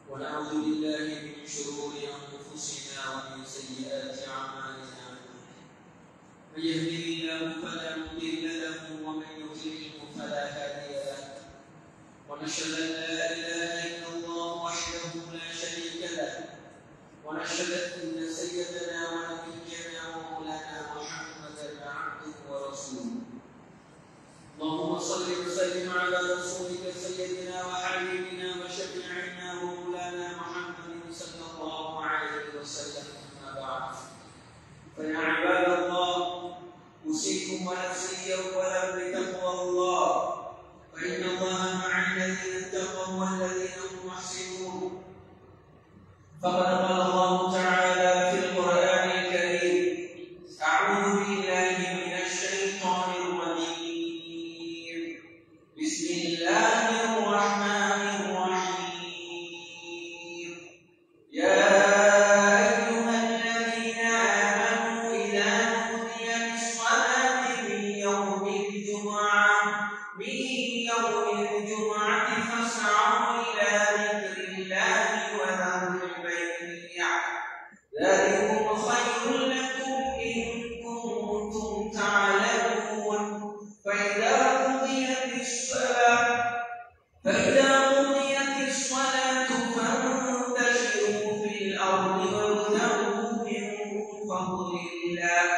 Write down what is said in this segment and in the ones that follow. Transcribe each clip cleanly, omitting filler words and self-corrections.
ونعوذ بالله من شرور أنفسنا ومن سيئات أعمالنا من يهده الله فلا مضل له ومن يضلل فلا هادي له ونشهد أن لا إله إلا الله وحده لا شريك له ونشهد أن سيدنا ونبينا ومولانا محمدا عبده ورسوله اللهم صل وسلم على رسولك سيدنا وحبيبنا وشفيعنا ومولانا محمد صلى الله عليه وسلم. أما بعد فيا عباد الله أوصيكم ونفسي أولا بتقوى الله فإن الله مع الذين اتقوا والذين هم محسنون. فقد قال الله تعالى في القرآن الكريم: أعوذ بالله من الشيطان الرجيم بسم الله الرحمن الرحيم. يا أيها الذين آمنوا إذا نودي للصلاة من يوم الجمعة فاسعوا إلى ذكر الله وذروا البيع ذلكم خير لكم إن كنتم تعلمون. فإذا قضيت الصلاة فانتشروا في الأرض وابتغوا من فضل الله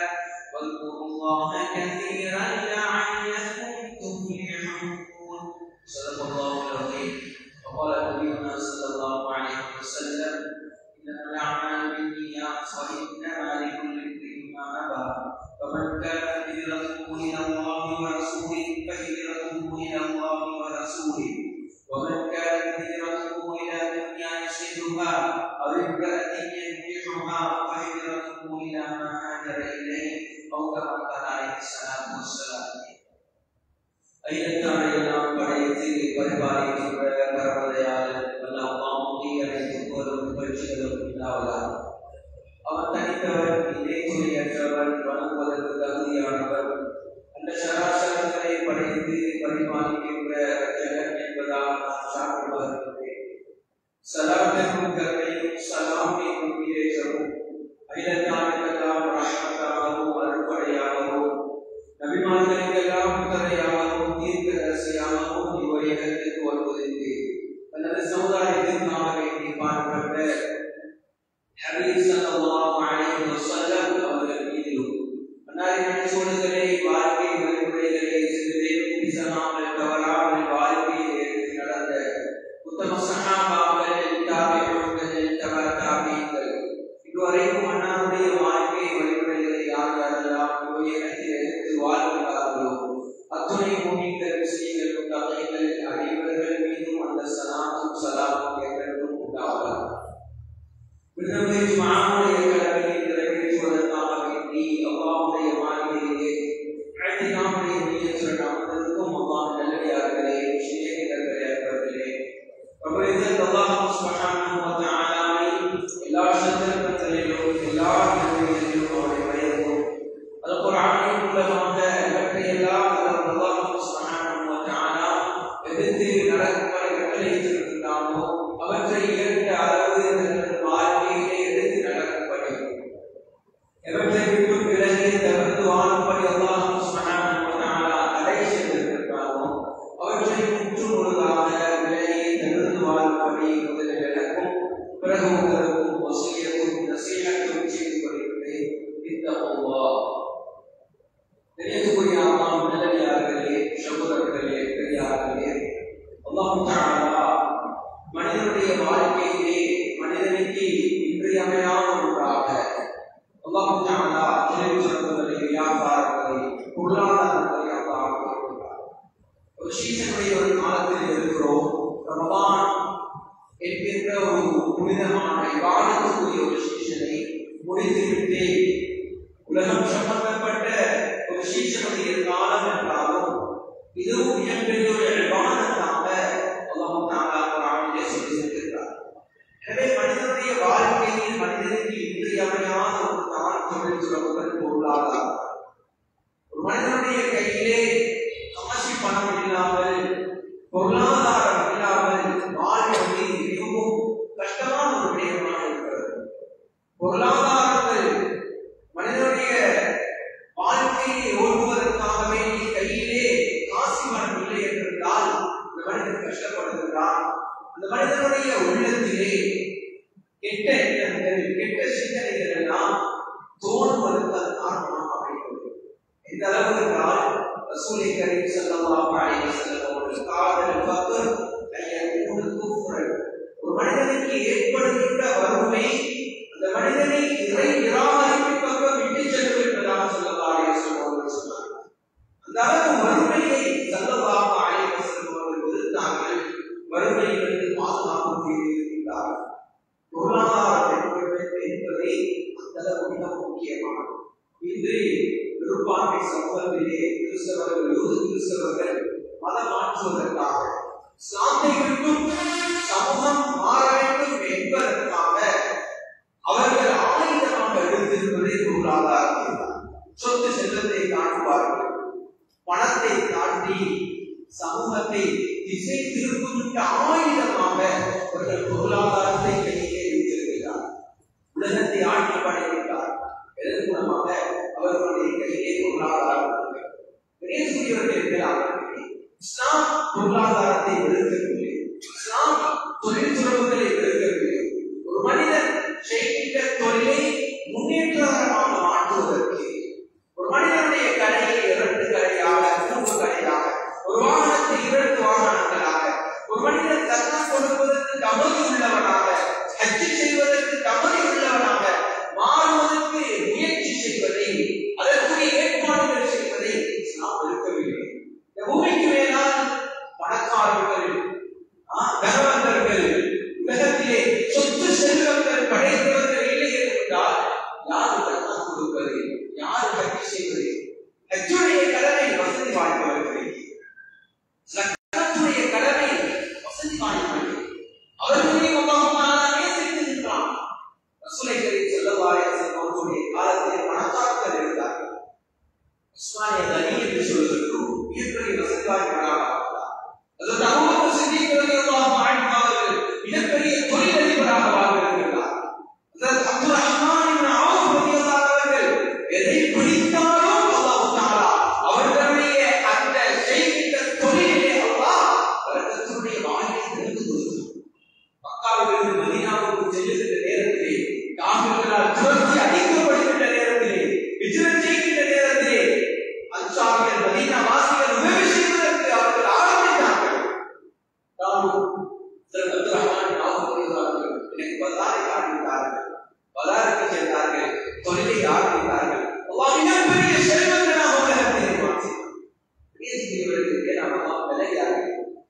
واذكروا الله كثيرا لعلكم تفلحون. صدق الله العظيم. وقال نبينا صلى الله عليه وسلم: إنما الأعمال بالنيات وإنما لكل امرئ ما نوى فمن كانت هجرته إلى الله ورسوله فهجرته إلى الله ورسوله ومن كانت هجرته إلى دنيا يصيبها أو امرأة ينكحها فهجرته إلى ما هاجر إليه أو كما قال عليه الصلاة والسلام. ஐயத்தாரையெல்லாம் படைத்து பரிபாலிக்கின்ற பரமதயாளன் வல்ல அல்லாஹ்வுடைய அனைத்து புகழும் புகழ்ச்சிகளும் உண்டாவதாக. அவன் தனித்தவன், இணைத்துணையற்றவன், வணங்குவதற்கு தகுதியானவன். அந்த சராசரங்களை படைத்து பரிபாலிக்கின்ற ஜெகன் என்பதால் நான் சான்று வருகின்றேன். சலாத்தையும் கருணையும் சலாமையும் விவேகமும் ஐயத்தாருக்கெல்லாம் ரஹ்மத்தாகவும் அருள்படையாகவும் நபிமார்களுக்கெல்லாம் முத்தரையாகவும் தீர்க்கதரிசியாகவும் இவ்வையகத்திற்கு வருவதற்கு அல்லது சமுதாயத்திற்காக வேண்டி பாடுபட்ட ஹபீப் ஸல்லல்லாஹு அலைஹி வஸல்லம் அவர்கள் மீதிலும் அன்னாரின் அடிச்சுவடுகளை வாழ்க்கை வழிமுறைகளை சிறிதேனும் பிசகாமல் தவறாமல் வாழ்க்கையை எடுத்து நடந்த உத்தம சஹாபாக்கள், தாபிஊன்கள், தபீகள் இதுவரைக்கும் அன்னாருடைய வாழ்க்கை வழிமுறைகளை யார் யாரெல்லாம் இவ்வையகத்தில் எடுத்து வாழ்கிறார்களோ அத்துணை முஃமின்கள், முஸ்லிம்கள், முத்தகீன்கள் அனைவர்கள் மீதும் அந்த ஸலாத்தும் ஸலாமும் என்றென்றும் உண்டாவதாக. விண்ணப்பை ஜும்ஆவுடைய கடமையை நிறைவேற்றுவதற்காக வேண்டி அல்லாஹ்வுடைய மாளிகையிலே இஅ்திகாஃபுடைய நியத்துடன் அமர்ந்திருக்கும் அல்லாஹ்வின் நல்லடியார்களே, சிநேகிதர்களே, அன்பர்களே, ரப்பல் இஸ்ஸத் அல்லாஹ் சுப்ஹானஹு வ தஆலாவை எல்லா சந்தர்ப்பங்களிலும் எல்லா நிலைகளிலும் அவரை வணங்குவோம். அல் குர்ஆனின் மூலமாக இவற்றையெல்லாம் அல்லாஹ் சுப்ஹானஹு வ தஆலா எதிர்த்து நடக்கும்படி கட்டளையிட்டிருக்கிறானோ அவற்றை ஏற்ற அளவு தங்கள் வாழ்க்கையிலே எடுத்து நடக்கும்படி, எவற்றை விட்டு விலகி தவிர்த்து வாழும்படி அல்லாஹ் சுப்ஹானஹு வ தஆலா தடை செய்திருக்கிறானோ அவற்றை முற்று முழுதாக விலகி தவிர்த்து வாழும்படி முதலில் எனக்கும் பிறகு உங்களுக்கும் வசியத்தும் நசீஹத்தும் செய்து கொள்கிறேன். இத்தகுல்லாஹ். தெரியக்கூடிய அல்லாஹ் நல்லடியார்களே, சகோதரர்களே, பெரியார்களே, அல்லாஹ் தஆலா மனிதனுடைய வாழ்க்கையிலே மனிதனுக்கு இன்றியமையாத ஒன்றாக அல்லாஹ் தஆலா தொழில் சொல்வதை, வியாபாரங்களை, பொருளாதாரங்களை அல்லாஹ் ஆக்கியிருக்கிறார். ஒரு சீசனுடைய ஒரு காலத்தில் இருக்கிறோம். ரமலான் என்கின்ற ஒரு புனிதமான இபாதத்துக்குரிய ஒரு சீசனை முடித்துவிட்டு உலகம் சம்பந்தப்பட்ட ஒரு சீசனுடைய காலம் என்றாலும் இதுவும் மிகப்பெரிய ஒரு இபாதத்தாக அல்லாஹ் தஆலா குர்ஆனிலே சொல்லியிருக்கிறார். எனவே மனிதனுடைய வாழ்க்கையில் மனிதனுக்கு இன்றியமையாத ஒரு தான் தொழில் துறவுகள், பொருளாதாரம். ஒரு மனிதனுடைய கையிலே காசு பணம் இல்லாமல், பொருளாதாரம் இல்லாமல் வாழ்வது மிகவும் மனிதனுடைய உள்ளத்திலே கெட்ட எண்ணங்கள் கெட்ட சிந்தனைகள் எல்லாம் தோன்றுவதற்கு காரணமாக அமைகிறது. இந்த அளவு என்றால் ரசூலை கரீம் ஸல்லல்லாஹு அலைஹி வஸல்லம் அவர்கள் காதல் ஃபக்ர் ஐயக்கூன குஃப்ரன், ஒரு மனிதனுக்கு ஏற்படுகின்ற வறுமை அந்த மனிதனை இறை நிராகரிப்பு பக்கம் விட்டு செல்லும் என்பதாக ஸல்லல்லாஹு அலைஹி வஸல்லம் அவர்கள் சொன்னார்கள். அந்த அளவு வறுமையை ஸல்லல்லாஹு அலைஹி வஸல்லம் அவர்கள் விருந்தார்கள். வறுமையிலிருந்து பாதுகாப்பு இருக்கின்றார்கள். பொருளாதார என்பதை அந்த அளவு மிக முக்கியமானது. இன்று பெரும்பான்மை சமூகத்திலே கிறிஸ்தவர்கள் மதம் மாற்றுவதற்காக இஸ்லாத்தை விட்டும் சமூகம் மாற வேண்டும் என்பதற்காக அவர்கள் ஆயுதமாக எடுத்திருப்பதை பொருளாதாரம். சொத்து செல்வத்தை காட்டுவார்கள், பணத்தை காட்டி சமூகத்தை திசை திருப்புகின்ற ஆயுதமாக அவர்கள் பொருளாதாரத்தை கையிலே வைத்திருக்கிறார். உலகத்தை ஆட்சி படைக்கிறார். இதன் மூலமாக அவர்களுடைய கையிலே பொருளாதாரம் இஸ்லாம் பொருளாதாரத்தை வெறுக்கவில்லை. இஸ்லாம் தொழில் துறவுகளை வெறுக்கவில்லை. ஒரு மனிதன் செய்கின்ற தொழிலை முன்னேற்றமாக மாற்றுவதற்கு, ஒரு மனிதனுடைய கடையை 2 கடையாக 3 கடையாக, ஒரு வாகனத்தை 2 வாகனங்களாக, ஒரு மனிதன் தர்மம் கொடுப்பதற்கு தகுதி உள்ளவனாக, ஹஜ் செய்வதற்கு தகுதி உள்ளவனாக மாறுவதற்கு முயற்சி செய்வதை, அதற்குரிய ஏற்பாடுகள் செய்வதை நாம் வெறுக்கவில்லை. இந்த பூமிக்கு மேலால் பணக்காரர்கள், தனவந்தர்கள், உலகத்திலே சொத்து செல்வங்கள் படைத்தவர்கள் இல்லை என்றால் யாரு தர்மம் கொடுப்பது, யாரு ஹஜ் செய்வது? ஹஜ்ஜுடைய கடமை வசதி வாய்ந்தவர்களுக்கு, ஜக்காத்துடைய கடமை வசதி வாய்ந்தவர்கள். அவர்களையும் அல்லாஹ் நேசிக்கின்றான். ரசூலை கரீம் ஸல்லல்லாஹு அலைஹி வஸல்லம் அவர்களுடைய காலத்தில் பணக்காரர்கள் இருந்தார்கள். உஸ்மானிய கனி என்று சொல்வதற்கு மிகப்பெரிய வசதி வாய்ந்தவராக இருந்தார். அதற்கு அபூபக்கர் சித்திக் ரலியல்லாஹு அன்ஹு அவர்கள் மிகப்பெரிய தொழிலதிபராக வாழ்ந்திருக்கிறார். அதற்கு அப்துல் ரஹ்மான் இப்னு அவுஃப் ரலியல்லாஹு அவர்கள் எதை பிடித்தாலும் அல்லாஹ் தஆலா அவர்களுடைய அந்த செய்கின்ற தொழிலிலே அல்லாஹ் அவர்களுடைய வாழ்வை திறந்து கொடுத்தார். மக்காவிலிருந்து மதீனாவுக்கு செல்லுகின்ற நேரத்திலே, காஃபிர்களால் துரத்தி அடிக்கப்படுகின்ற நேரத்திலே, ஹிஜ்ரத் செய்கின்ற நேரத்திலே அன்சாரிகள் மதீனா வாசிகள் உதவி செய்வதற்கு அவர்கள் ஆரம்பித்தார்கள். அப்துல் ரஹ்மான் அவர்கள் எனக்கு பஜாரை ஆரம்பித்தார்கள், பஜாருக்கு சென்றார்கள், தொழிலை ஆரம்பித்தார்கள். அல்லாஹ் மிகப்பெரிய செல்வந்தனாக உலகத்தை மாற்றினார். பேசியவர்களுக்கு நாம் அல்லாஹ் விலையார்கள்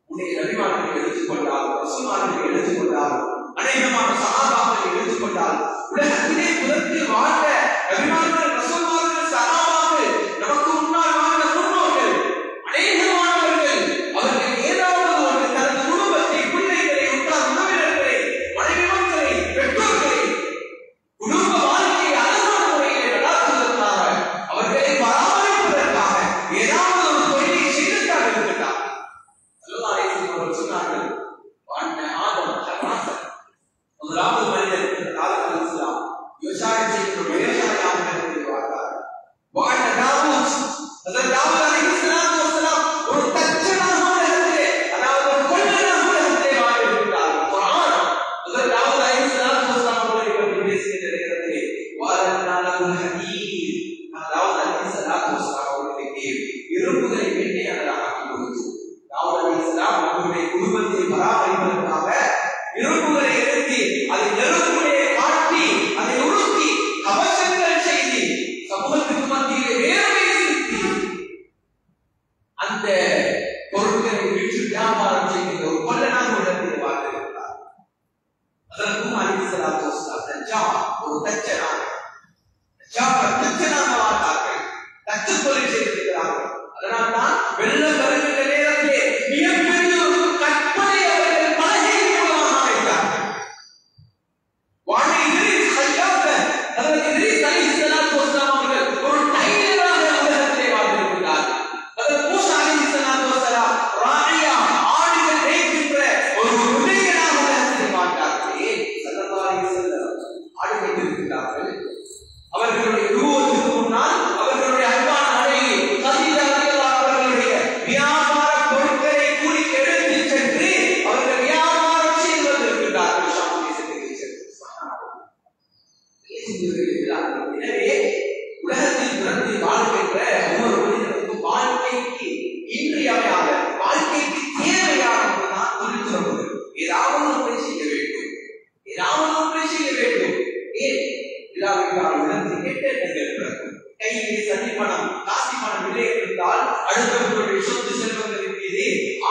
உன்னை நபிமார்கள் எடுத்துக்கொண்டால், ரசூல்மார்கள் எடுத்துக்கொண்டால், அநேகமான சஹாபாக்கள் எடுத்துக்கொண்டால், உலகத்திலே முதலில் வாழ்ந்த நபிமார்கள், ரசூல்மார்கள், சஹாபாக்கள், நமக்கு முன்னால் வாழ்ந்த முன்னோர்கள், அநேகமானவர்கள் அவர்கள் ஏதாவது ஒன்று தனது குடும்பத்தை, பிள்ளைகளை, உற்றார் உறவினர்களை, மனைவி மக்களை, பெற்றோர்களை குடும்ப வாழ்க்கையை அழகான முறையிலே நடாத்துவதற்காக, அவர்களை பராமரிப்பதற்காக ஏதாவது ஒரு தொழிலை செய்துத்தான் இருக்கிறார். சொன்னார்கள், முதலாவது மனிதன் விவசாயம் செய்கிற விவசாயியாக வாழ்ந்தார். வாழ்ந்த தாவூத், தாவூத் அலைஹிஸ்ஸலாத்து வஸ்ஸலாம் ஒரு தச்சனாக உலகத்திலே, அதாவது ஒரு கொல்லனாக உலகத்திலே வாழ்ந்திருக்கிறார். குர்ஆன் தாவூத் அலைஹிஸ்ஸலாத்து வஸ்ஸலாம் அவர்களை பற்றி பேசுகின்ற நேரத்திலே வாலன்னாலகுல் ஹதீத், தாவூத் அலைஹிஸ்ஸலாத்து வஸ்ஸலாம் அவர்களுக்கு இரும்புகளை வெண்மையானதாக ஆக்கி கொடுத்து, தாவூத் அலைஹிஸ்ஸலாம் அவர்களுடைய குடும்பத்தை பராமரிப்பதற்காக இரும்புகளை எடுத்து அதை நெருப்பிலே காட்டி அதை உருக்கி கவசங்கள் செய்து சமூகத்துக்கு மத்தியிலே வேர்வை சிந்தி அந்த பொருட்களை விற்று வியாபாரம் செய்கின்ற ஒரு கொல்லனாக உலகத்தில் வாழ்ந்திருக்கிறார். அதற்கும் அலைஹிஸ்ஸலாத்து வஸ்ஸலாம் தஜ்ஜால் ஒரு தச்சனாக வாழ்ந்தார்கள், தச்சு தொழில் செய்திருக்கிறார்கள். அதனால்தான் வெள்ளம் வருகின்ற நேரத்திலே மிகப்பெரிய ஒரு கற்பனை அவர்கள் பலகை மூலமாக அமைத்தார்கள். வாழை இத்ரீஸ் அலைஹிஸ்ஸலாத்து வஸ்ஸலாம் அவர்கள் ஒரு டைலராக உலகத்திலே வாழ்ந்திருக்கிறார்கள். அதற்கு மூஸா அலைஹிஸ்ஸலாத்து வஸ்ஸலாம் ராயியா ஆடுகள் மேய்க்கின்ற ஒரு உடையனாக உலகத்திலே வாழ்ந்தார்கள். ஸல்லல்லாஹு அலைஹி வஸல்லம் ஆடு மேய்த்திருக்கிறார்கள். அவர்களுடைய உருவத்துக்கு முன்னால் அவர்களுடைய அன்பான மனைவி கதீஜா ரலியல்லாஹு அவர்களுடைய வியாபார பொருட்களை கூலி எனவே உலகத்தில் பிறந்து வாழ்கின்ற ஒவ்வொரு மனிதனுக்கு வாழ்க்கைக்கு இன்றியமையாத வாழ்க்கைக்கு தேவையான ஒன்றுதான் தொழில்துறவுகள். ஏதாவது ஒன்றை செய்ய வேண்டும், ஏதாவது ஒன்றை செய்ய வேண்டும். ஏன் இல்லாவிட்டால் உலகத்தில் கெட்ட எண்ணங்கள் பிறக்கும். கையிலே சனி பணம் காசி பணம் இல்லை என்றால் அடுத்தவர்களுடைய சொத்து செல்வங்களின் மீது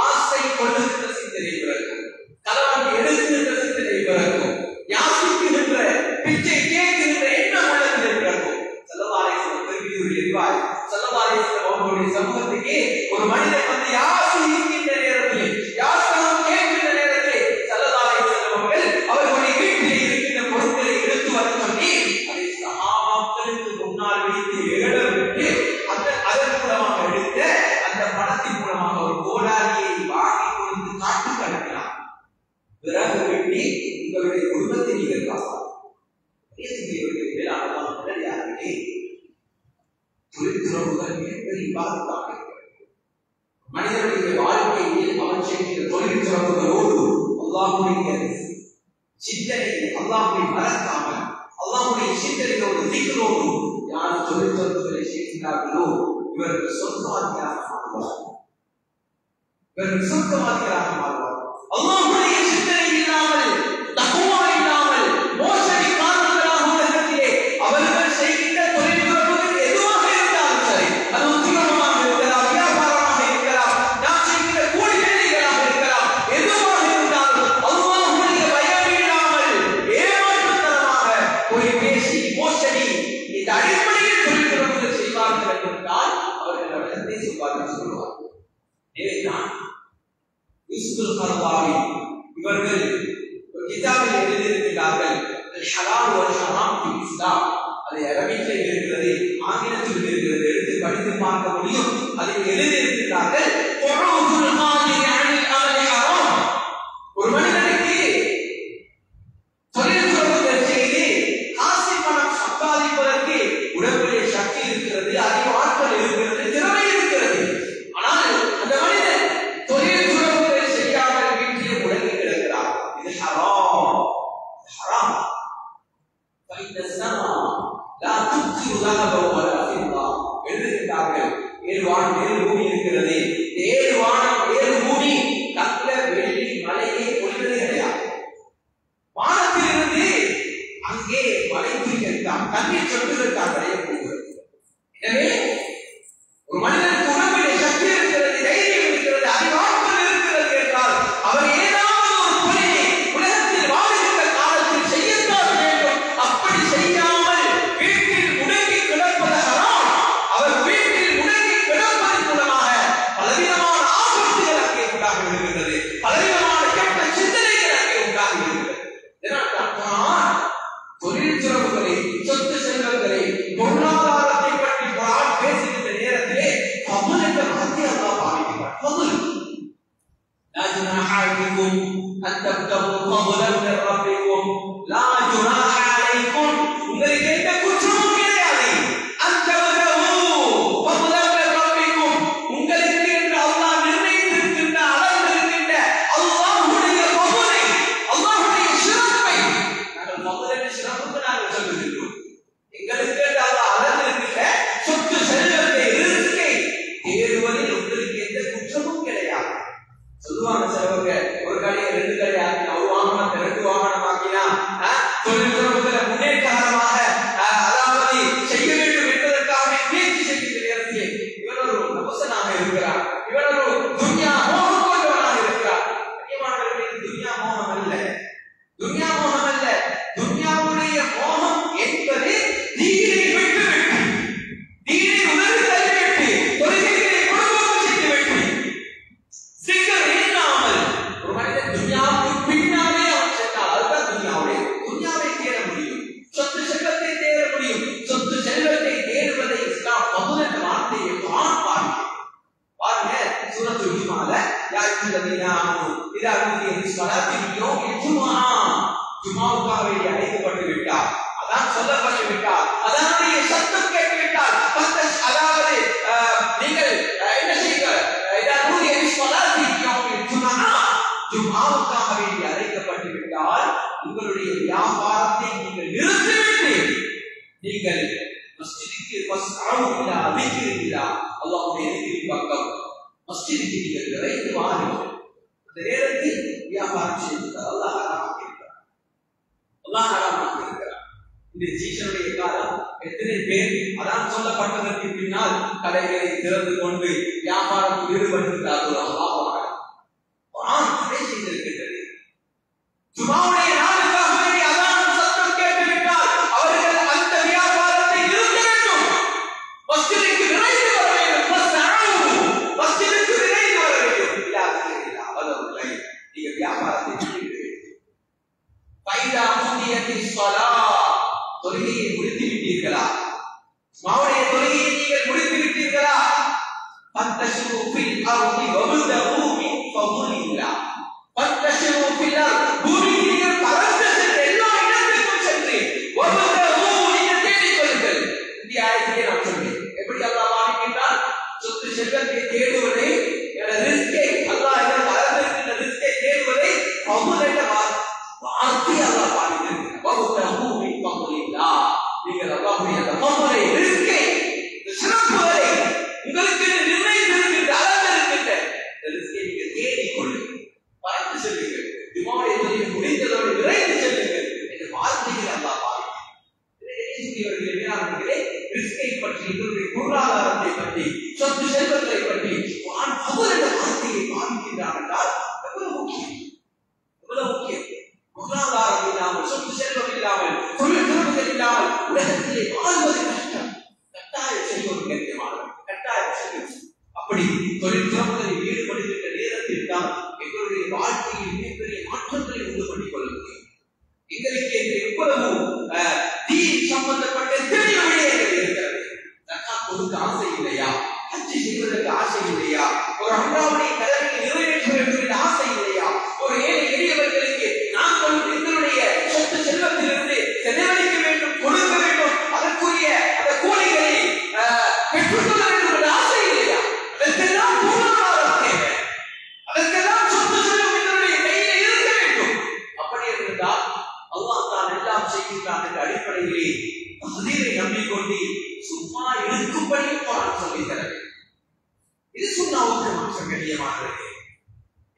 ஆசை கொள்ளுகின்ற சிந்தனை பிறக்கும், கலவரம் எடுக்கின்ற சிந்தனை பிறக்கும், யாசிக்கின்ற பிச்சை கேட்கின்ற எண்ணம் உள்ளதிலே பிறக்கும். ஸல்லல்லாஹு அவர்களுடைய சமூகத்துக்கு ஒரு மனிதன் வந்து யாசிக்கின்ற நேரத்தில், யாசகம் கேட்கின்ற நேரத்தில் ஸல்லல்லாஹு அவர்கள் அவர்களுடைய வீட்டிலே இருக்கின்ற பொருட்களை எடுத்து வர சொல்லி அதை சஹாபாக்களுக்கு முன்னால் வைத்து ஏழவிட்டு அதன் மூலமாக எடுத்த அந்த பணத்தின் மூலமாக ஒரு கோடாரியை வாங்கி கொடுத்து காட்டுக்கு அனுப்பினார். பிறகு வெட்டி உங்களுடைய குடும்பத்தை நீங்கள் காப்பாற்ற தொழில்துறவுகள் மிகப்பெரிய பாதுகாப்பாக மனிதனுடைய வாழ்க்கையில் அவன் செய்கிற தொழில்துறவுகளோடு அல்லாஹ்வுடைய சிந்தனை, அல்லாஹ்வை மறக்காமல் அல்லாஹ்வுடைய சிந்தனையோடு திக்ரோடு யார் தொழில்துறவுகளை செய்கிறார்களோ இவர்கள் சொர்க்கவாதிகளாக மாறுவார்கள். இவர்கள் சொர்க்கவாதிகளாக மாறுவார்கள். அல்லாஹ்வுடைய சிந்தனை இல்லாமல், தக்வா இல்லாமல், மோசடி காரணங்களாக உலகத்திலே அவர்கள் செய்கின்ற தொழில்துறவுகள் எதுவாக இருந்தாலும் சரி, அது உத்தியோகமாக இருக்கலாம், வியாபாரமாக இருக்கலாம், நாம் செய்கின்ற கூலி வேலைகளாக இருக்கலாம், எதுவாக இருந்தாலும் அல்லாஹ்வுடைய பயம் இல்லாமல் ஏமாற்றுத்தனமாக போய் பேசி மோசடி இந்த அடிப்படையில் தொழில்துறவுகள் செய்வார்கள் என்றால் அவர்கள் அவர்களை சொல்வார்கள் சொல்வார்கள். எனவேதான் யூசுஃப் கர்வாவி இவர்கள் ஒரு கிதாபில் எழுதியிருக்கிறார்கள், ஹலால் வல் ஹராம் ஃபி இஸ்லாம். அது அரபியில் இருக்கிறது, ஆங்கிலத்தில் இருக்கிறது, எடுத்து படித்து பார்க்க முடியும். அதில் எழுதியிருக்கிறார்கள், குரூதுல் காதிரி அனில் அமலி ஹராம். ஒரு மனிதனுக்கு தொழில்துறவுகள் செய்து காசு பணம் சம்பாதிப்பதற்கு உடம்பிலே சக்தி இருக்கிறது, அதிக ஆற்றல் இருக்கிறது, திறமை இருக்கிறது. ஆனால் அந்த மனிதன் தொழில்துறவுகளை செய்யாமல் வீட்டிலே முடங்கி கிடக்கிறார். இது ஹராம், ஹராம். எழுதுகின்றார்கள், 7 வானம் 7 பூமி இருக்கிறது. 7 வானம் 7 பூமி தங்க வெள்ளி மலையை பொழிவதே கிடையாது. வானத்திலிருந்து அங்கே மலை துளிகள் தண்ணீர் சொட்டுகள் தான் விளைய போகிறது. எனவே ஒரு மனிதனுக்கு உடம்பிலே சக்தி இருக்கிறது, தைரியம் இருக்கிறது, அறிவாற்றல் இருக்கிறது என்றால் அவர் ஏதாவது ஒரு தொழிலை உலகத்தில் வாழ்கின்ற காலத்தில் செய்யத்தான் வேண்டும். அப்படி செய்யாமல் வீட்டில் முடங்கி கிடப்பது ஹராம். அவர் வீட்டில் முடங்கி கிடப்பதன் மூலமாக பலவிதமான ஆபத்துகள் அங்கே உண்டாகி விடுகின்றது, பலவிதமான கெட்ட சிந்தனைகள் அங்கே உண்டாகி விடுகின்றது. இதனால் தொழில்துறவுகளை, சொத்து செல்வங்களை, பொருளாதாரத்தை பற்றி குர்ஆன் பேசுகின்ற நேரத்திலே ஃபضل என்ற வார்த்தையை அல்லாஹ் பாவிக்கிறார். ஃபضل லா ஜுனாஹ அலைக்கும் அன் தப்தகு ஃபضلا மின் ரப்பிக்கும் லா ஜுனாஹ அலைக்கும், உங்களுக்கு எந்த குற்றமும் கிடையாது. அன் தப்தகு ஃபضلا மின் ரப்பிக்கும், உங்களுக்கு என்று அல்லாஹ் நிர்ணயித்திருக்கின்ற அளந்திருக்கின்ற அல்லாஹ்வுடைய ஃபضலை, அல்லாஹ்வுடைய சிறப்பை நாங்கள் ஃபضல் என்ற சிறப்புக்கு நாங்கள் சொல்லுகிறோம். எங்களுக்கு என்று அல்லாஹ் அளந்திருக்கின்ற சொத்து செல்வத்தை, ரிஸ்கை தேடுவதில் உங்களுக்கு எந்த குற்றமும் கிடையாது. சொல்லுவாங்க சிலவங்க, ஒரு கடையை 2 கடை ஆக்கினா, ஒரு வாகனத்தை 2 வாகனம் ஆக்கினா தொழில்துறவுகளை முன்னேற்றகரமாக அதாவது செய்ய வேண்டும் என்பதற்காக முயற்சி செய்கின்ற நேரத்தில் இவன் ஒரு நபசனாக இருக்கிறார், இவன் ஒரு துன்யா மோகம் கொண்டவனாக இருக்கிறார். முக்கியமானவர்கள் துன்யா மோகம் அல்ல, துன்யா மோகம் அல்ல. துன்யாவுடைய மோகம் என்பது தீனை விட்டுவிட்டு, தீனை உணர்வு தள்ளிவிட்டு, தொழில்களை குடும்பம் செய்துவிட்டு, சிக்கல் இல்லாமல் ஒரு மனிதன் துன்யாவுக்கு பின்னாலே அவன் சென்றால் அதுதான் துன்யாவை தேட முடியும், சொத்து செல்வத்தை தேட முடியும். சொத்து செல்வத்தை தேடுவதை இஸ்லாம் ஃபضல் என்ற வார்த்தையை பாருங்க. சூரத்துல் ஜுமால யா அய்யுஹல்லதீன ஆமனூ இதா நூதிய லிஸ்ஸலாத்தி மின் யௌமில் ஜும்ஆ, ஜுமாவுக்காக வேண்டி அழைக்கப்பட்டு விட்டார், அதான் சொல்லப்பட்டு விட்டார், அதனுடைய சத்தம் கேட்டு விட்டார், அதாவது நீங்கள் என்ன செய்யுங்க, இதா நூதிய லிஸ்ஸலாத்தி மின் யௌமில் ஜும்ஆ, ஜுமாவுக்காக வேண்டி அழைக்கப்பட்டு விட்டால் உங்களுடைய வியாபாரத்தை நீங்கள் நிறுத்திவிட்டு நீங்கள் மஸ்ஜிதுக்கு ஃபஸ்அவு இலா திக்ரில்லாஹ், அல்லாஹ்வுடைய திக்ரின் பக்கம் மஸ்ஜிதுக்கு நீங்கள் விரைந்து வாருங்கள். அந்த நேரத்தில் வியாபாரம் செய்வது அல்லாஹ் ஹராமாக்கியிருக்கிறார். அல்லாஹ் ஹராமாக்கியிருக்கிறார். இந்த சீசனுடைய காலம் எத்தனை பேர் அதான் சொல்லப்பட்டதற்கு பின்னால் கடைகளை திறந்து கொண்டு வியாபாரத்தில் ஈடுபட்டிருக்கிறார்கள். அல்லாஹ் குர்ஆன் தடை செய்திருக்கிறது. ஜுமாவுடைய நாளுக்காக வேண்டி அதான் சத்தம் கேட்டுவிட்டால் அவர்கள் அந்த வியாபாரத்தை நிறுத்த வேண்டும். மஸ்ஜிதுக்கு விரைந்து வர வேண்டும். மஸ்ஜிதுக்கு விரைந்து வர வேண்டும். அவர்களை நீங்கள் வியாபாரத்தை செய்ய வேண்டும். ஃபைதா முந்தியத்திஸ் ஸலாத், தொழுகையை முடித்து விட்டீர்களா? ஜுமாவுடைய தொழுகையை நீங்கள் முடித்து விட்டீர்களா? ஃபந்தஷிரு ஃபில் அர்தி வப்தகு மின் ஃபضலில்லாஹ். ஃபந்தஷிரு ஃபில் அர்தி, பூமியில் நீங்கள் பறந்து சென்று எல்லா இடத்திற்கும் சென்று வப்தகு நீங்கள் தேடிக் கொள்ளுங்கள். இந்த ஆயத்திலே நான் சொன்னேன். எப்படி அல்லாஹ் பாவிக்கின்றான்? சொத்து செல்வத்தை தேடுவதை, ரிஸ்கை அல்லாஹ் இதை பறந்திருக்கின்ற ரிஸ்கை தேடுவதை ஃபضல் என்ற வார்த்தை அல்லாஹ் பாவிக்கின்றான். வப்தகு மின் ஃபضலில்லாஹ், நீங்கள் அல்லாஹ்வுடைய அந்த ஃபضலை, ரிஸ்கை, சிறப்புகளை உங்களுக்கு நிர்ணயித்திருக்கின்ற அளவிருக்கின்ற ரிஸ்கை நீங்கள் தேடிக் கொள்ளுங்கள், பறந்து செல்லுங்கள், ஜுமாவுடைய தொழுகை முடிந்ததோடு விரைந்து செல்லுங்கள் என்ற வார்த்தைகளை அல்லாஹ் பாவிக்கின்றான். ரிஸ்கை பற்றி, எங்களுடைய பொருளாதாரத்தை பற்றி, சொத்து செல்வத்தை பற்றி குர்ஆன் ஃபضல் என்ற வார்த்தையை பாவிக்கின்றான் என்றால் எவ்வளவு முக்கியம், எவ்வளவு முக்கியம். பொருளாதாரம் இல்லாமல், சொத்து செல்வம் இல்லாமல், தொழில் திறமைகள் இல்லாமல் உலகத்திலே வாழ்வது கஷ்டம். கட்டாயம் செய்வது கண்ணியமானது, கட்டாயம் செய்வது. அப்படி தொழில் திறமைகளில் ஈடுபடுகின்ற நேரத்தில் தான் எங்களுடைய வாழ்க்கையில் மிகப்பெரிய மாற்றங்களை உண்டு பண்ணிக் கொள்ள முடியும். எங்களுக்கு எவ்வளவு தீன் சம்பந்தப்பட்ட பெரிய விடயங்கள் இருக்கிறது. ஜக்காத் கொடுக்க ஆசை இல்லையா? ஹஜ் செய்வதற்கு ஆசை இல்லையா? ஒரு அம்ராவுடைய கடமையை நிறைவேற்ற வேண்டும் என்ற ஆசை இல்லையா? ஒரு ஏழை எளியவர்களுக்கு நாங்கள் எங்களுடைய சொத்து செல்வத்திலிருந்து செலவழிக்க வேண்டும், கொடுக்க வேண்டும், அதற்குரிய அந்த கூலிகளை பெற்றுக்கொள்ள வேண்டும் என்ற ஆசை இல்லையா? அதற்கெல்லாம் பொருளாதாரம் தேவை, அதற்கெல்லாம் சொத்து செல்வம் எங்களுடைய கையில இருக்க வேண்டும். அப்படி இருந்தால் அல்லாஹ் தான் எல்லாம் செய்கின்றான் என்ற அடிப்படையிலே தக்தீரை நம்பிக்கொண்டு சும்மா இருக்கும்படி குர்ஆன் சொல்லி தர வேண்டும். இது சுன்னாவுக்கு மாற்றம் கண்ணியமானது.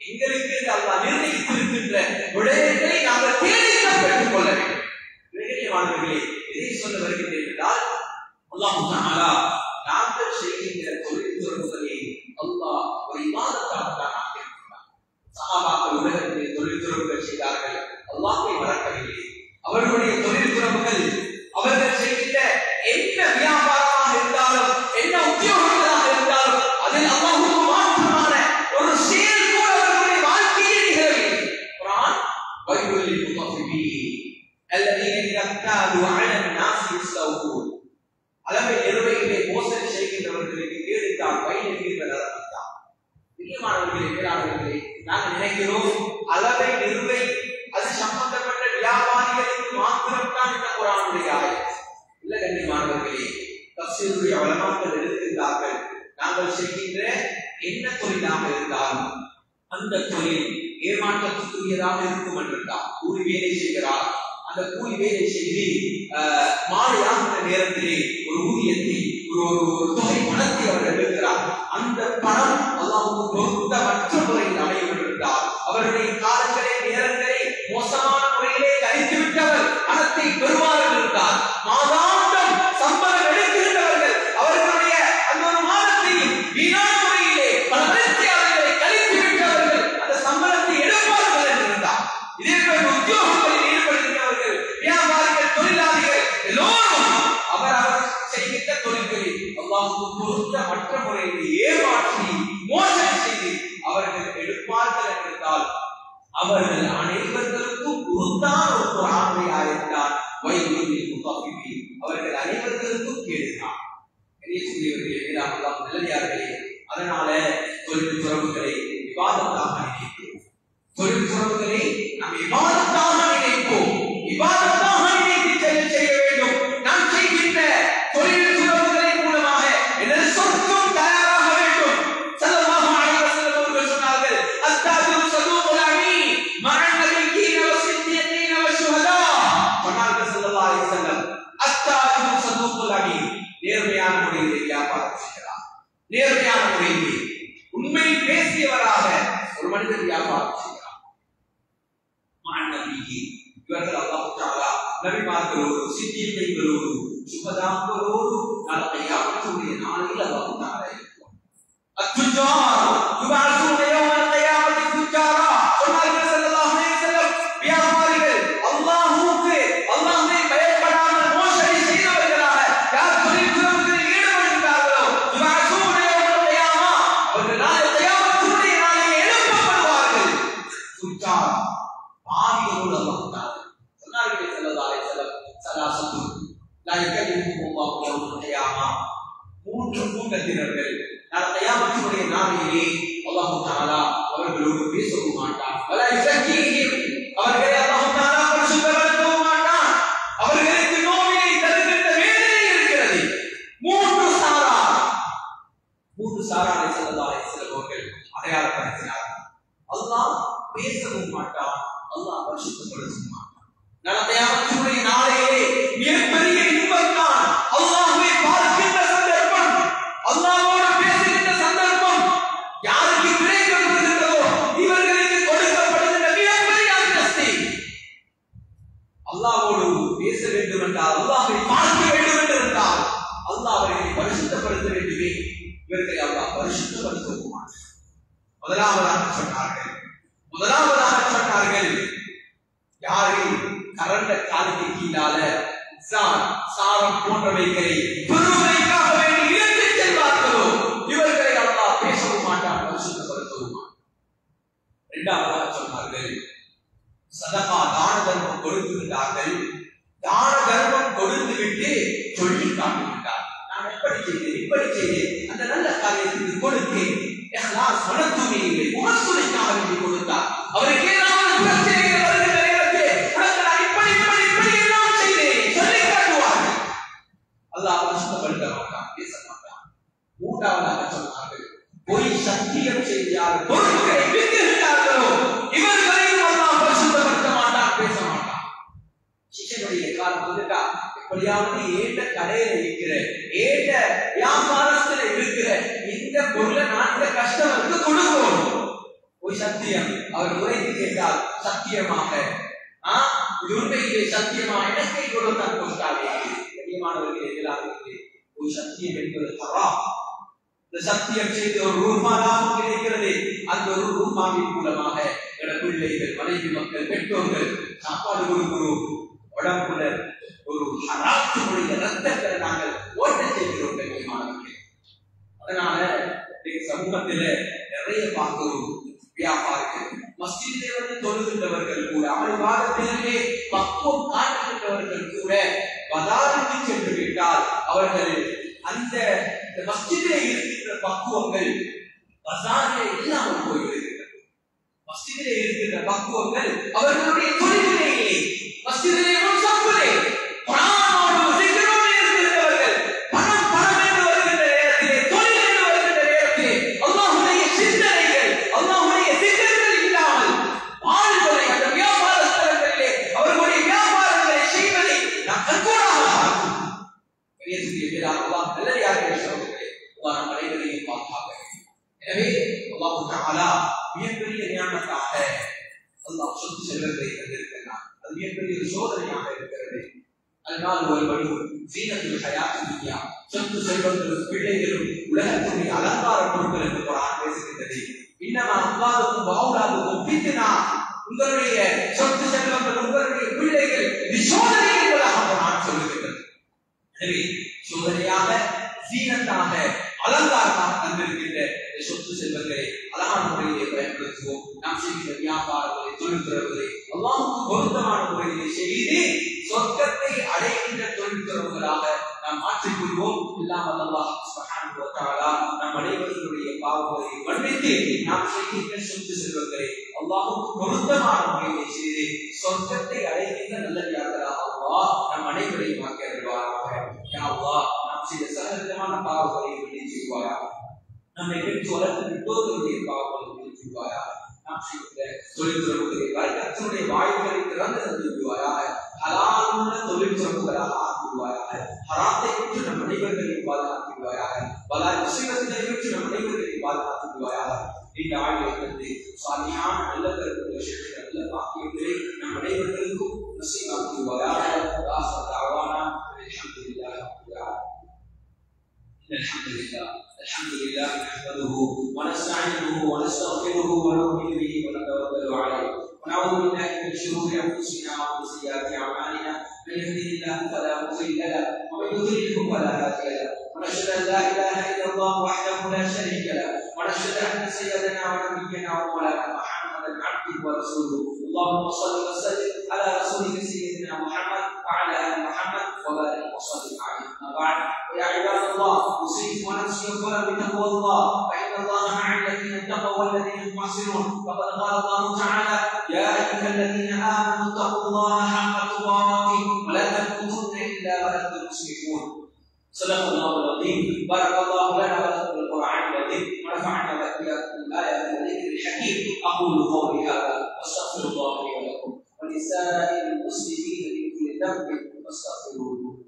எங்களுக்கு அல்லாஹ் நிர்ணயித்திருக்கின்ற விடயங்களை நாங்கள் தேடித்தான் பெற்றுக் கொள்ள வேண்டும். கண்ணியமானவர்களே, எதை சொல்ல வருகின்றேன் என்றால் அல்லாஹ் தஆலா நாங்கள் செய்கின்ற தொழில் துறவுகளை அல்லாஹ் ஒரு இபாதத்தாக தான் ஆக்கியிருக்கிறார். சஹாபாக்கள் உலகத்திலே தொழில் துறவுகள் செய்தார்கள், அல்லாஹ்வை மறக்கவில்லை. அவர்களுடைய தொழில் துறவுகள், அவர்கள் செய்கின்ற என்ன வியாபாரமாக இருந்தாலும், என்ன உத்தியோகங்களாக இருந்தாலும், அதில் அல்லாஹ்வுக்கு மாற்றமான ஒரு செயல் கூட அவர்களுடைய வாழ்க்கையில் நிகழவில்லை. குர்ஆன் வைலுல் லில் முத்தஃபிஃபீன் அல்லதீன யக்தாலு அலன் நாஸி யஸ்தௌஃபூன், அளவை நிறுவையிலே மோசடி செய்கின்றவர்களுக்கு கேடுத்தான், வயல் என்கின்ற நரகத்தான். பிரியமானவர்களே, பேராளர்களே, நாங்கள் நினைக்கிறோம் அளவை நிறுவை அது சம்பந்தப்பட்ட வியாபாரிகளுக்கு மாத்திரம்தான் இந்த குர்ஆனுடைய ஆயத். இல்ல கண்ணியமானவர்களே, தஃசீருடைய உலமாக்கள் எழுதுகின்றார்கள், நாங்கள் செய்கின்ற என்ன தொழிலாக இருந்தாலும் அந்த தொழில் ஏமாற்றத்துக்குரியதாக இருக்கும் என்றால், கூலி வேலை செய்கிறார், அந்த கூலி வேலை செய்து மாலையாகிற நேரத்திலே ஒரு ஊதியத்தை, ஒரு தொகை பணத்தை அவர்கள் எடுக்கிறார். அந்த பணம் அல்லாஹ்வுக்கு பொருத்தமற்ற முறையில் அமையும் என்றால், அவருடைய காலங்களை, நேரங்களை மோசமான முறையிலே கழித்து விட்டவர் பணத்தை பெறுவார்கள் என்றால், மாதாந்தம் சம்பளம் எடுக்கின்றவர்கள் அவர்களுடைய அந்த ஒரு மாதத்தையும் வீணான முறையிலே பல வேலையாளர்களை கழித்து விட்டவர்கள் அந்த சம்பளத்தை எடுப்பார்கள் என்றிருந்தார். இதே போல உத்தியோகங்களில் ஈடுபடுகின்றவர்கள், வியாபாரிகள், தொழிலாளிகள் எல்லோரும் அவர் செய்கின்ற தொழில்களில் அல்லாஹ்வுக்கு பொருத்தமற்ற முறையில் ஏமாற்றி மோசடி செய்து அவர்கள் எடுப்பார்கள் என்றால், அவர்கள் அனைவர்களுக்கும் பொருத்தான ஒரு குர்ஆனுடைய ஆயத்தான் வைலுல் லில் முத்தஃபிஃபீன், அவர்கள் அனைவர்களுக்கும் கேடுதான். நல்லடியார்களே, அதனால தொழில் துறவுகளை இபாதத்தாக நினைப்போம். தொழில் துறவுகளை நாம் இபாதத்தாக நினைப்போம். இபாதத்தாக நினைத்து செய்ய வேண்டும். நாம் செய்கின்ற தொழில் துறவுகளின் மூலமாக எனது சொர்க்கம் தயாராக வேண்டும். ஸல்லல்லாஹு அலைஹி வஸல்லம் அவர்கள் சொன்னார்கள், அஸ்தாஜிரு ஸதூகுல் அமீன் மஅன் நபிய்யீன வஸித்தீன வஷுஹதா நேர்மையான முறையிலே உண்மை பேசியவராக ஒரு மனிதன் வியாபாரம் செய்கிறார். இவர்கள் அல்லாஹ் தஆலா நபிமார்களோடு சித்தியீன்களோடு சுஹதாக்களோடு கியாமத்துடைய நாளில் அல்லாஹ் தஆலா இருக்கிறார். அத்துஜார் யுபஅஸூன யௌமல் கியாமத்தி துஜாரா சொன்னார்கள் ஸல்லல்லாஹு அலைஹி வஸல்லம், வியாபாரிகள் அல்லாஹ்வுக்கு அல்லாஹ்வை பயப்படாமல் மோசடி செய்தவர்களாக யார் தொழில்துறையில் ஈடுபடுகிறார்களோ யுபஅஸூன யௌமல் கியாமா அவர்கள் நாளை கியாமத்துடைய நாளில் எழுப்பப்படுவார்கள். துஜார் பாவிகளோடு அல்லாஹ் தஆலா சொன்னார்கள் ஸல்லல்லாஹு அலைஹி வஸல்லம், ஸலாசத்து லா யகல்லிமுஹுல்லாஹு யௌமல் கியாமா, மூன்று கூட்டத்தினர்கள் நாளை கியாமத்துடைய நாளிலே அல்லாஹ் தஆலா அவர்களோடு பேசவும் மாட்டான். வலா யுஸக்கீஹிம், அவர்களை அல்லாஹ் தஆலா பரிசுத்தப்படுத்தவும் மாட்டான். அவர்களுக்கு நோவினை தருகின்ற வேதனை இருக்கிறது. மூன்று சாராரை ஸல்லல்லாஹு அலைஹி வஸல்லம் அவர்கள் அடையாளப்படுத்தினார்கள். அல்லாஹ் பேசவும் மாட்டான், அல்லாஹ் பரிசுத்தப்படுத்தவும் மாட்டான். நாளை கியாமத்துடைய நாளிலே மிகப்பெரிய இன்பம் தான் அல்லாஹ்வை பார்க்கின்ற சந்தர்ப்பம், அல்லாஹ்வோடு பேசுகின்ற சந்தர்ப்பம். யாருக்கு கிடைக்கப்படுகிறதோ இவர்களுக்கு கொடுக்கப்படுகின்ற மிகப்பெரிய அந்தஸ்து. அல்லாஹ்வோடு பேச வேண்டும் என்றால், அல்லாஹ்வை பார்க்க வேண்டும் என்றால் அல்லாஹ் அவர்களை பரிசுத்தப்படுத்த வேண்டுமே. இவர்களை அல்லாஹ் பரிசுத்தப்படுத்தவும் மாட்டார். முதலாவதாக சொன்னார்கள் யாரை கரண்ட காலுக்கு கீழால சாரம் போன்றவைகளை பெருமைக்காக வேண்டி இழந்து செல்வார்களோ இவர்களை அல்லாஹ் பேசவும் மாட்டான், பரிசுத்தப்படுத்தவும் மாட்டான். இரண்டாவதாக சொன்னார்கள் சதகா தான தர்மம் கொடுத்துவிட்டார்கள். தான தர்மம் கொடுத்து விட்டு சொல்லி காட்டுகின்றார், நான் எப்படி செய்தேன் அந்த நல்ல காரியத்துக்கு கொடுத்தேன். மனத்துணை இல்லை, முகத்துணைக்காக வேண்டி கொடுத்தார். அவருக்கு ஏதாவது பிரச்சனைகள் வருகின்ற நேரத்தில் உனக்கு நான் இப்படி எல்லாம் செய்தேன் சொல்லி காட்டுவார்கள். அல்லாஹ் பரிசுத்தப்படுத்த மாட்டான், பேச மாட்டான். மூன்றாவதாக சொன்னார்கள் பொய் சத்தியம் செய்தார் பொருட்களை விற்கிறார்களோ இவர்களையும் அல்லாஹ் பரிசுத்தப்படுத்த மாட்டான், பேச மாட்டான். சிஷ்யனுடைய காலம் வந்துட்டா எப்படியாவது ஏட்ட கடையில இருக்கிற ஏட்ட வியாபாரத்தில் இருக்கிற இந்த பொருளை நான் இந்த கஸ்டமருக்கு கொடுக்கணும். ஒரு சத்தியம் அவர் உரைத்து கேட்டால் சத்தியமாக இது உண்மையிலே சத்தியமா எனக்கு இவ்வளவு தான் கொடுத்தாலே கண்ணியமானவர்களே எல்லாருமே ஒரு சத்தியம் என்பது ஹராம். இந்த சத்தியம் செய்து ஒரு ரூபா லாபம் கிடைக்கிறது. அந்த ஒரு ரூபாவின் மூலமாக பிள்ளைகள், மனைவி, மக்கள், பெற்றோர்கள் சாப்பாடு கொடுக்கிறோம். உடம்புல ஒரு ஹராத்துடைய ரத்தத்தை நாங்கள் ஓட்ட செய்கிறோம் கண்ணியமானவர்களே. அதனால சமூகத்தில நிறைய பார்க்கிறோம் வியாபாரிகள், மஸ்ஜிதிலே வந்து தொழுகின்றவர்கள் கூட, அமல்வாதத்திலே பக்குவம் காட்டுகின்றவர்கள் கூட பஜாருக்கு சென்று விட்டால் அவர்கள் அந்த மஸ்ஜிதிலே இருக்கின்ற பக்குவங்கள் பஜாரிலே இல்லாமல் போய்விடுகின்றன. மஸ்ஜிதிலே இருக்கின்ற பக்குவங்கள் அவர்களுடைய தொழிலிலேயே மஸ்ஜிதிலே முன்சப்பிலே பணமோடு சிக்கனோடு இருக்கின்றவர்கள் பணம் என்று வருகின்ற நேரத்திலே, தொழில் என்று வருகின்ற நேரத்திலே அல்லாஹ்வுடைய சிந்தனைகள், அல்லாஹ்வுடைய சிந்தனைகள் இல்லாமல் வாழ்வதை அந்த வியாபார ஸ்தலங்களிலே அவர்களுடைய வியாபாரங்களை செய்வதை நாம் கண்கூடாக பார்க்கிறோம். பெரியதுடைய பேரால் அல்லாஹ் நல்லடியார்களே சொல்கிறேன், அல்லாஹ் நம் அனைவரையும் பாதுகாக்க வேண்டும். எனவே அல்லாஹ் தஆலா மிகப்பெரிய நியாமத்தாக அல்லாஹ் சொத்து செல்வத்தை தந்திருக்கிறார். அது மிகப்பெரிய சோதனையாக இருக்கிறது. அதனால் ஒரு வழி சீனத்தில் ஹயாத்துனியா சொத்து செல்வங்களும் பிள்ளைகளும் உலகத்துடைய அலங்கார பொருட்கள் என்று குர்ஆன் பேசுகின்றது. இன்னமா அம்வாலுக்கும் வஅவுலாதுக்கும் ஃபித்னா, உங்களுடைய சொத்து செல்வங்கள், உங்களுடைய பிள்ளைகள் இது சோதனை என்பதாக குர்ஆன் சொல்லுகிறது. எனவே சோதனையாக, சீனத்தாக, அலங்காரமாக தந்திருக்கின்ற சொத்து செல்வங்களை அழகான முறையிலே பயன்படுத்துவோம். நாம் செய்கின்ற வியாபாரங்களை, தொழில்துறவுகளை அல்லாஹ்வுக்கு பொருத்தமான முறையிலே செய்து சொர்க்கத்தை அடைகின்ற தொழில்துறவுகளாக நாம் மாற்றிக்கொள்வோம். இல்லாமல் அல்லாஹ் சுப்ஹானஹு வ தஆலா நம் அனைவருடைய பாவங்களை மன்னித்து நாம் செய்கின்ற சொத்து செல்வங்களை அல்லாஹ்வுக்கு பொருத்தமான முறையிலே செய்து சொர்க்கத்தை அடைகின்ற நல்லடியார்களாக அல்லாஹ் நம் அனைவரையும் ஆக்கி அருள்வாராக. யா அல்லாஹ், நாம் செய்த சகலவிதமான பாவங்களை மன்னித்து செய்வாயாக. நம்மை பெற்று வளர்த்து பெற்றோர்களுடைய பாவங்களை மன்னித்து செய்வாயாக. நாம் செய்கின்ற தொழில்துறவுகளை வழக்கத்தினுடைய வாய்ப்புகளை திறந்து தந்துவிடுவாயாக. ஹலாலுள்ள தொழில்துறவுகளாக ஆக்கிவிடுவாயாக. ஹராத்தை விட்டு நம் அனைவர்களையும் பாதுகாத்துவிடுவாயாக. பல முஸ்லிம்களை விட்டு الحمد لله نحمده ونستعينه ونستغفره ونؤمن به ونتوكل عليه ونعوذ بالله من شرور انفسنا ومن سيئات اعمالنا من يهده الله فلا مضل له ومن يضلل فلا هادي له ونشهد ان لا اله الا الله وحده لا شريك له ونشهد ان سيدنا ونبينا ومولانا محمدا عبده ورسوله اللهم صل وسلم على رسولك سيدنا محمد وعلى ال محمد وبارك وسلم عليه. اما بعد يا عباد الله اوصيكم ونفسي اولا بتقوى الله فان الله مع الذين اتقوا والذين هم محسنون فقد قال الله تعالى يا ايها الذين امنوا اتقوا الله حق تقاته ولا تموتن الا وانتم مسلمون. صدق الله العظيم. بارك الله لنا ولكم بالقران العظيم ونفعنا واياكم بالايات والذكر الحكيم. اقول قولي هذا واستغفر الله لي ولكم ولسائر المسلمين من كل ذنب فاستغفروه